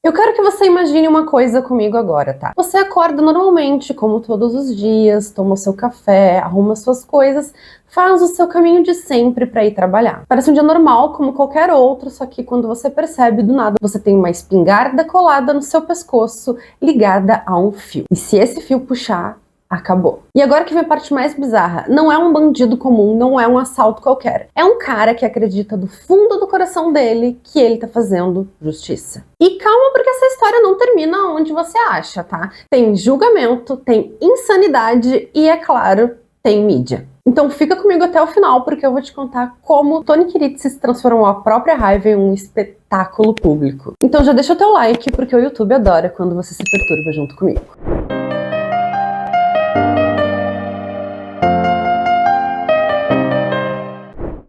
Eu quero que você imagine uma coisa comigo agora, tá? Você acorda normalmente, como todos os dias, toma o seu café, arruma suas coisas, faz o seu caminho de sempre para ir trabalhar. Parece um dia normal, como qualquer outro, só que quando você percebe, do nada, você tem uma espingarda colada no seu pescoço, ligada a um fio. E se esse fio puxar, acabou. E agora que vem a parte mais bizarra, não é um bandido comum, não é um assalto qualquer. É um cara que acredita do fundo do coração dele que ele tá fazendo justiça. E calma, porque essa história não termina onde você acha, tá? Tem julgamento, tem insanidade e, é claro, tem mídia. Então fica comigo até o final, porque eu vou te contar como Tony Kiritsis transformou a própria raiva em um espetáculo público. Então já deixa o teu like, porque o YouTube adora quando você se perturba junto comigo.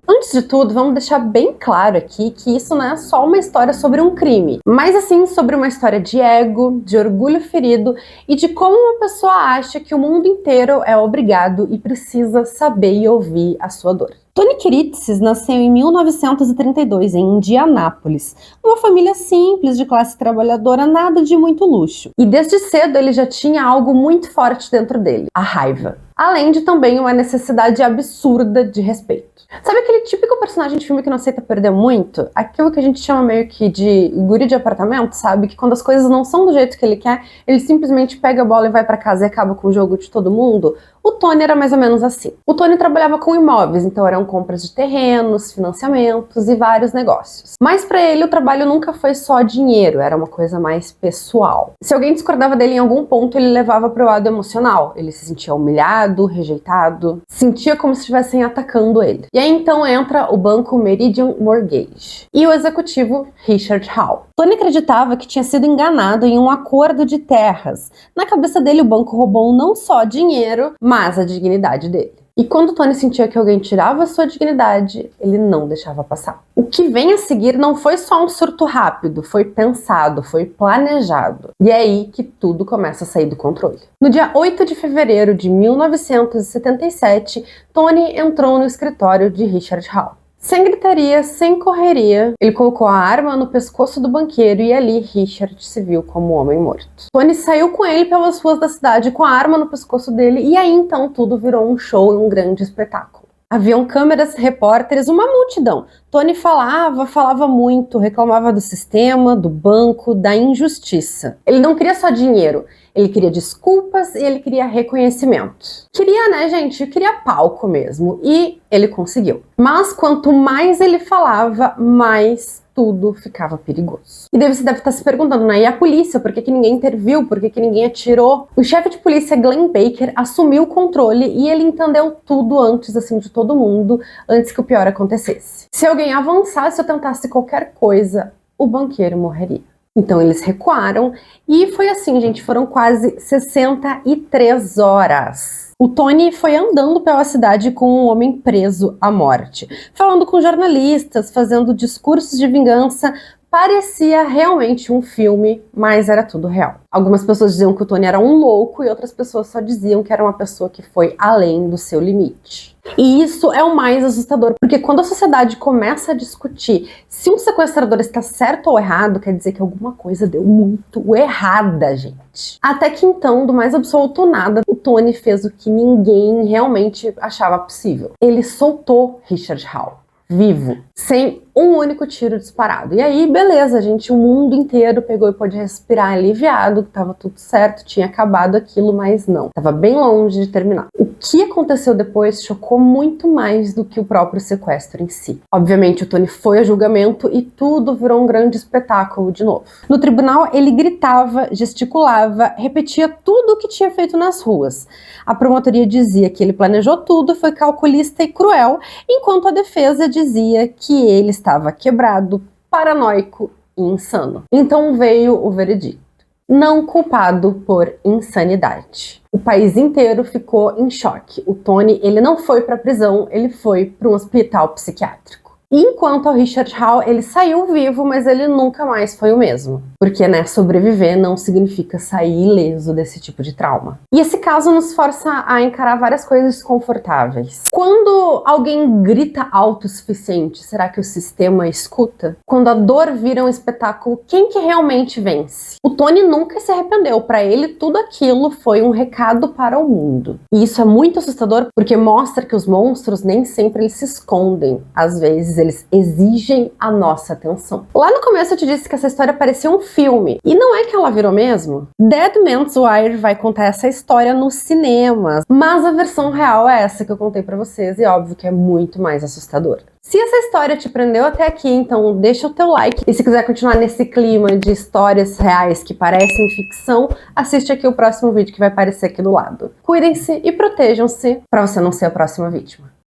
Antes de tudo, vamos deixar bem claro aqui que isso não é só uma história sobre um crime, mas assim sobre uma história de ego, de orgulho ferido e de como uma pessoa acha que o mundo inteiro é obrigado e precisa saber e ouvir a sua dor. Tony Kiritsis nasceu em 1932 em Indianápolis, uma família simples de classe trabalhadora, nada de muito luxo. E desde cedo ele já tinha algo muito forte dentro dele, a raiva. Além de também uma necessidade absurda de respeito. Sabe aquele típico personagem de filme que não aceita perder muito? Aquilo que a gente chama meio que de guri de apartamento, sabe? Que quando as coisas não são do jeito que ele quer, ele simplesmente pega a bola e vai pra casa e acaba com o jogo de todo mundo. O Tony era mais ou menos assim. O Tony trabalhava com imóveis, então eram compras de terrenos, financiamentos e vários negócios. Mas pra ele o trabalho nunca foi só dinheiro, era uma coisa mais pessoal. Se alguém discordava dele em algum ponto, ele levava pro lado emocional. Ele se sentia humilhado, rejeitado, sentia como se estivessem atacando ele. E aí então entra o banco Meridian Mortgage e o executivo Richard Hall. Tony acreditava que tinha sido enganado em um acordo de terras. Na cabeça dele, o banco roubou não só dinheiro, mas a dignidade dele. E quando Tony sentia que alguém tirava a sua dignidade, ele não deixava passar. O que vem a seguir não foi só um surto rápido, foi pensado, foi planejado. E é aí que tudo começa a sair do controle. No dia 8 de fevereiro de 1977, Tony entrou no escritório de Richard Hall. Sem gritaria, sem correria, ele colocou a arma no pescoço do banqueiro e ali Richard se viu como um homem morto. Tony saiu com ele pelas ruas da cidade com a arma no pescoço dele e aí então tudo virou um show e um grande espetáculo. Haviam câmeras, repórteres, uma multidão. Tony falava muito, reclamava do sistema, do banco, da injustiça. Ele não queria só dinheiro, ele queria desculpas e ele queria reconhecimento. Queria, né, gente? Queria palco mesmo. E ele conseguiu. Mas quanto mais ele falava, mais tudo ficava perigoso. E daí você deve estar se perguntando, né? E a polícia? Por que ninguém interviu? Por que ninguém atirou? O chefe de polícia, Glenn Baker, assumiu o controle e ele entendeu tudo antes, assim, de todo mundo, antes que o pior acontecesse. Se alguém avançasse ou tentasse qualquer coisa, o banqueiro morreria. Então eles recuaram e foi assim, gente, foram quase 63 horas. O Tony foi andando pela cidade com um homem preso à morte, falando com jornalistas, fazendo discursos de vingança. Parecia realmente um filme, mas era tudo real. Algumas pessoas diziam que o Tony era um louco e outras pessoas só diziam que era uma pessoa que foi além do seu limite. E isso é o mais assustador, porque quando a sociedade começa a discutir se um sequestrador está certo ou errado, quer dizer que alguma coisa deu muito errada, gente. Até que então, do mais absoluto nada, o Tony fez o que ninguém realmente achava possível. Ele soltou Richard Hall, vivo, sem um único tiro disparado. E aí, beleza, gente, o mundo inteiro pegou e pôde respirar aliviado, que tava tudo certo, tinha acabado aquilo, mas não. Tava bem longe de terminar. O que aconteceu depois chocou muito mais do que o próprio sequestro em si. Obviamente, o Tony foi a julgamento e tudo virou um grande espetáculo de novo. No tribunal, ele gritava, gesticulava, repetia tudo o que tinha feito nas ruas. A promotoria dizia que ele planejou tudo, foi calculista e cruel, enquanto a defesa dizia que ele estava quebrado, paranoico e insano. Então veio o veredito. Não culpado por insanidade. O país inteiro ficou em choque. O Tony, ele não foi para a prisão, ele foi para um hospital psiquiátrico. Enquanto o Richard Hall, ele saiu vivo, mas ele nunca mais foi o mesmo. Porque, né, sobreviver não significa sair ileso desse tipo de trauma. E esse caso nos força a encarar várias coisas desconfortáveis. Quando alguém grita alto o suficiente, será que o sistema escuta? Quando a dor vira um espetáculo, quem que realmente vence? O Tony nunca se arrependeu. Para ele, tudo aquilo foi um recado para o mundo. E isso é muito assustador porque mostra que os monstros nem sempre eles se escondem. Às vezes, eles exigem a nossa atenção. Lá no começo eu te disse que essa história parecia um filme. E não é que ela virou mesmo? Dead Man's Wire vai contar essa história nos cinemas. Mas a versão real é essa que eu contei pra vocês e óbvio que é muito mais assustadora. Se essa história te prendeu até aqui, então deixa o teu like. E se quiser continuar nesse clima de histórias reais que parecem ficção, assiste aqui o próximo vídeo que vai aparecer aqui do lado. Cuidem-se e protejam-se para você não ser a próxima vítima.